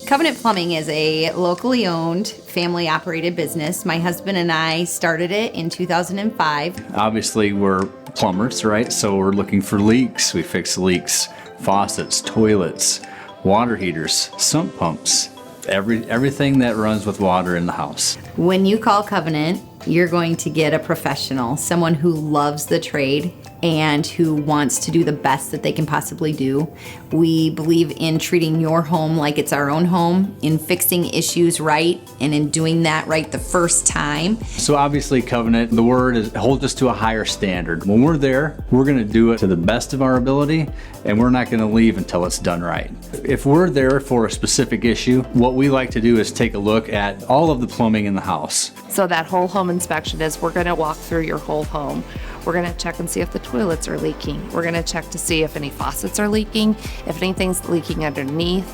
Covenant Plumbing is a locally owned, family-operated business. My husband and I started it in 2005. Obviously, we're plumbers, right? So we're looking for leaks. We fix leaks, faucets, toilets, water heaters, sump pumps, everything that runs with water in the house. When you call Covenant, you're going to get a professional, someone who loves the trade and who wants to do the best that they can possibly do. We believe in treating your home like it's our own home, in fixing issues right, and in doing that right the first time. So obviously Covenant, the word holds us to a higher standard. When we're there, we're gonna do it to the best of our ability, and we're not gonna leave until it's done right. If we're there for a specific issue, what we like to do is take a look at all of the plumbing in the house. So that whole home inspection is we're gonna walk through your whole home. We're gonna check and see if the toilets are leaking. We're gonna check to see if any faucets are leaking, if anything's leaking underneath.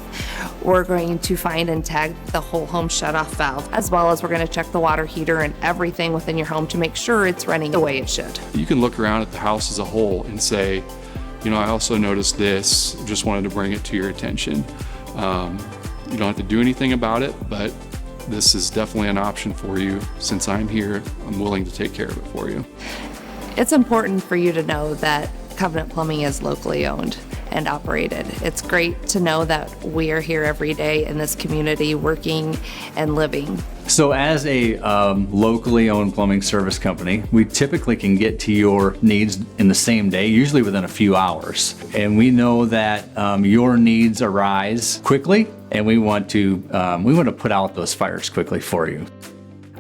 We're going to find and tag the whole home shut-off valve, as well as we're gonna check the water heater and everything within your home to make sure it's running the way it should. You can look around at the house as a whole and say, you know, I also noticed this, just wanted to bring it to your attention. You don't have to do anything about it, but this is definitely an option for you. Since I'm here, I'm willing to take care of it for you. It's important for you to know that Covenant Plumbing is locally owned and operated. It's great to know that we are here every day in this community working and living. So as a locally owned plumbing service company, we typically can get to your needs in the same day, usually within a few hours. And we know that your needs arise quickly, and we want to put out those fires quickly for you.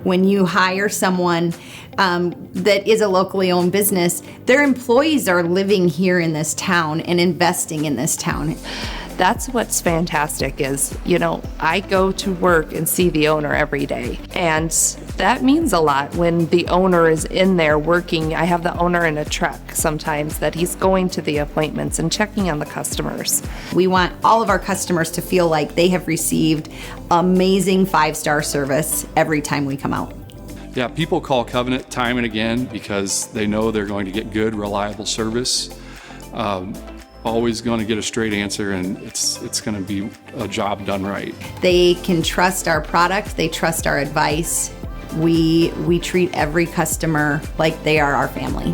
When you hire someone that is a locally owned business, their employees are living here in this town and investing in this town. That's what's fantastic is, you know, I go to work and see the owner every day. And that means a lot when the owner is in there working. I have the owner in a truck sometimes that he's going to the appointments and checking on the customers. We want all of our customers to feel like they have received amazing 5-star service every time we come out. Yeah, people call Covenant time and again because they know they're going to get good, reliable service. Always going to get a straight answer, and it's going to be a job done right. They can trust our product, they trust our advice. We treat every customer like they are our family.